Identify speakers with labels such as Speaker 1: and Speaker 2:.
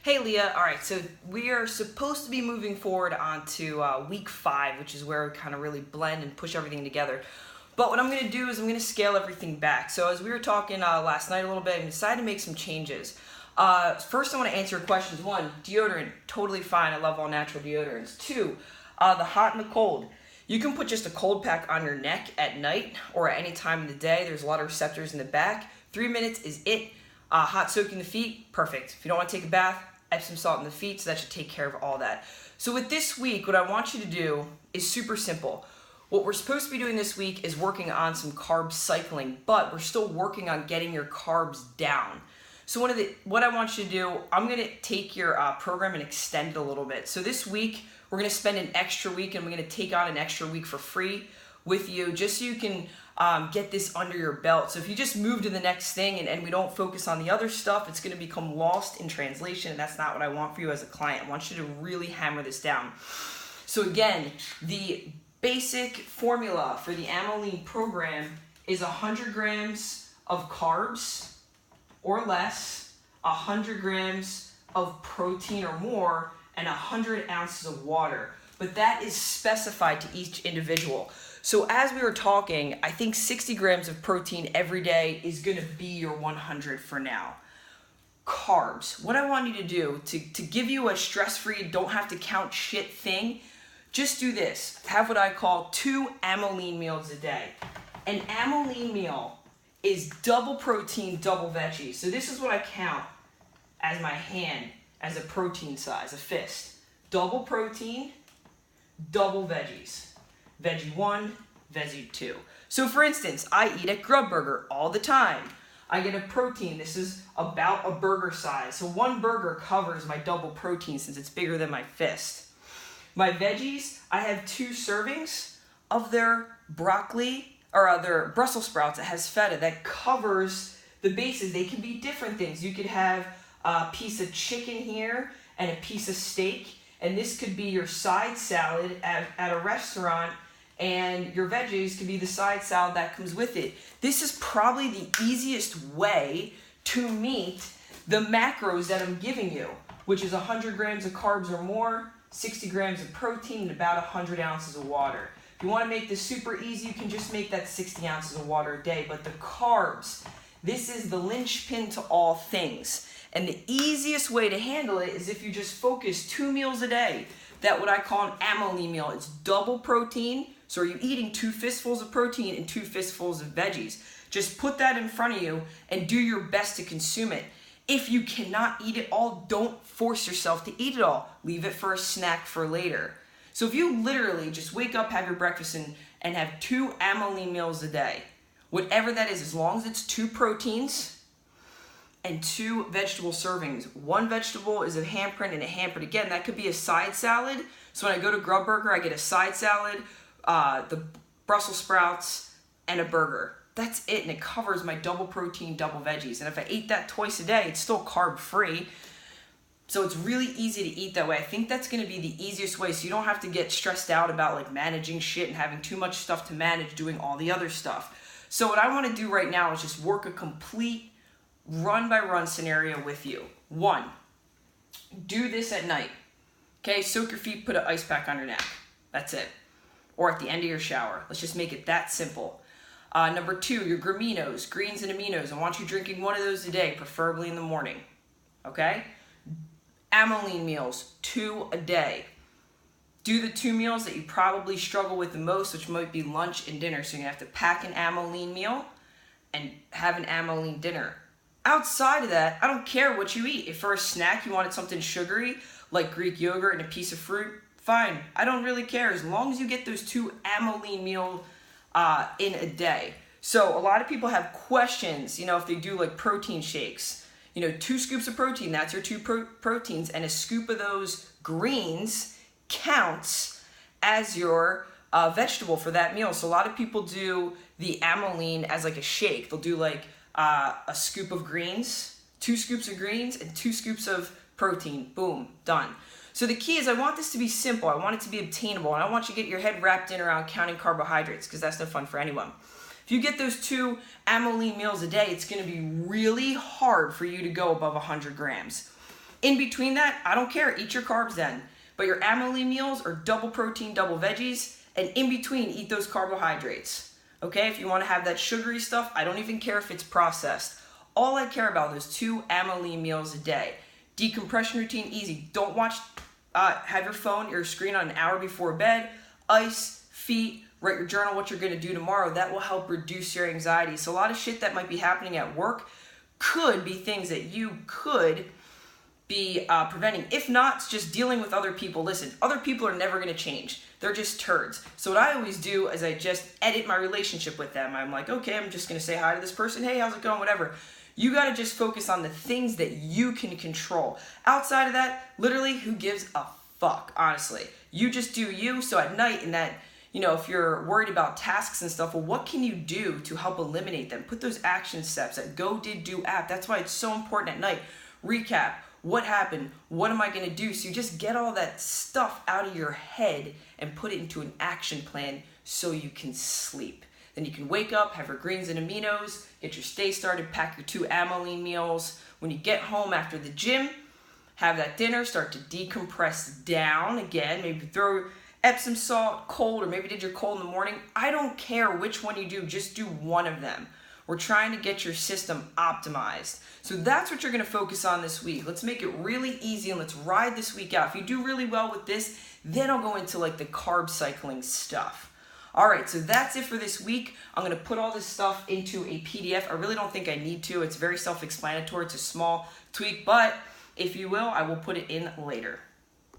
Speaker 1: Hey Leah, alright, so we are supposed to be moving forward onto week 5, which is where we kind of really blend and push everything together. But what I'm going to do is I'm going to scale everything back. So as we were talking last night a little bit, I decided to make some changes. First I want to answer questions. 1, deodorant, totally fine. I love all natural deodorants. 2, the hot and the cold. You can put just a cold pack on your neck at night or at any time in the day. There's a lot of receptors in the back. 3 minutes is it. Hot soaking the feet, perfect. If you don't want to take a bath, Epsom salt in the feet, so that should take care of all that. So with this week, what I want you to do is super simple. What we're supposed to be doing this week is working on some carb cycling, but we're still working on getting your carbs down. So what I want you to do, I'm going to take your program and extend it a little bit. So this week, we're going to spend an extra week, and we're going to take on an extra week for free with you, just so you can get this under your belt. So if you just move to the next thing and we don't focus on the other stuff, it's going to become lost in translation, and that's not what I want for you as a client. I want you to really hammer this down. So again, the basic formula for the Amylene program is 100 grams of carbs or less, 100 grams of protein or more, and 100 ounces of water. But that is specified to each individual. So as we were talking, I think 60 grams of protein every day is going to be your 100 for now. Carbs. What I want you to do to give you a stress-free, don't have to count shit thing, just do this. Have what I call 2 Amylene meals a day. An Amylene meal is double protein, double veggies. So this is what I count as my hand, as a protein size, a fist. Double protein, double veggies. Veggie 1, veggie 2. So for instance, I eat at Grub Burger all the time. I get a protein. This is about a burger size. So 1 burger covers my double protein since it's bigger than my fist. My veggies, I have 2 servings of their broccoli or their Brussels sprouts that has feta that covers the bases. They can be different things. You could have a piece of chicken here and a piece of steak, and this could be your side salad at a restaurant, and your veggies could be the side salad that comes with it. This is probably the easiest way to meet the macros that I'm giving you, which is 100 grams of carbs or more, 60 grams of protein, and about 100 ounces of water. If you want to make this super easy, you can just make that 60 ounces of water a day. But the carbs, this is the linchpin to all things. And the easiest way to handle it is if you just focus 2 meals a day. That what I call an Amylene meal. It's double protein. So are you eating 2 fistfuls of protein and 2 fistfuls of veggies? Just put that in front of you and do your best to consume it. If you cannot eat it all, don't force yourself to eat it all. Leave it for a snack for later. So if you literally just wake up, have your breakfast, and have 2 Amylene meals a day, whatever that is, as long as it's 2 proteins and 2 vegetable servings. 1 vegetable is a handprint and a handprint. Again, that could be a side salad. So when I go to Grub Burger, I get a side salad, the Brussels sprouts, and a burger. That's it, and it covers my double protein, double veggies. And if I ate that twice a day, it's still carb free. So it's really easy to eat that way. I think that's going to be the easiest way, so you don't have to get stressed out about like managing shit and having too much stuff to manage, doing all the other stuff. So what I want to do right now is just work a complete run-by-run scenario with you. 1, do this at night. Okay, soak your feet, put an ice pack on your neck. That's it. Or at the end of your shower. Let's just make it that simple. Number 2, your graminos, greens and aminos. I want you drinking 1 of those a day, preferably in the morning. Okay? Amylene meals, 2 a day. Do the 2 meals that you probably struggle with the most, which might be lunch and dinner. So you're going to have to pack an Amylene meal and have an Amylene dinner. Outside of that, I don't care what you eat. If for a snack you wanted something sugary, like Greek yogurt and a piece of fruit, fine. I don't really care as long as you get those 2 Amylene meals in a day. So a lot of people have questions, if they do like protein shakes. 2 scoops of protein, that's your 2 proteins, and a scoop of those greens counts as your vegetable for that meal. So a lot of people do the Amylene as like a shake. They'll do like a scoop of greens, 2 scoops of greens, and 2 scoops of protein. Boom, done. So the key is I want this to be simple. I want it to be obtainable, and I want you to get your head wrapped in around counting carbohydrates, because that's no fun for anyone. If you get those 2 Amylene meals a day, it's going to be really hard for you to go above 100 grams. In between that, I don't care, eat your carbs then. But your amyline meals are double protein, double veggies, and in between, eat those carbohydrates. Okay, if you want to have that sugary stuff, I don't even care if it's processed. All I care about is 2 amyline meals a day. Decompression routine, easy. Don't watch, have your phone, your screen on an hour before bed. Ice, feet, write your journal, what you're going to do tomorrow. That will help reduce your anxiety. So a lot of shit that might be happening at work could be things that you could be preventing. If not, it's just dealing with other people. Listen, other people are never going to change. They're just turds. So what I always do is I just edit my relationship with them. I'm like, okay, I'm just going to say hi to this person. Hey, how's it going? Whatever. You got to just focus on the things that you can control. Outside of that, literally, who gives a fuck, honestly? You just do you. So at night, and that, you know, if you're worried about tasks and stuff, well, what can you do to help eliminate them? Put those action steps, that go, did, do app. That's why it's so important at night. Recap. What happened? What am I going to do? So you just get all that stuff out of your head and put it into an action plan so you can sleep. Then you can wake up, have your greens and aminos, get your day started, pack your 2 amyline meals. When you get home after the gym, have that dinner, start to decompress down again. Maybe throw Epsom salt, cold, or maybe did your cold in the morning. I don't care which one you do, just do one of them. We're trying to get your system optimized. So that's what you're going to focus on this week. Let's make it really easy and let's ride this week out. If you do really well with this, then I'll go into like the carb cycling stuff. All right, so that's it for this week. I'm going to put all this stuff into a PDF. I really don't think I need to. It's very self-explanatory. It's a small tweak, but if you will, I will put it in later.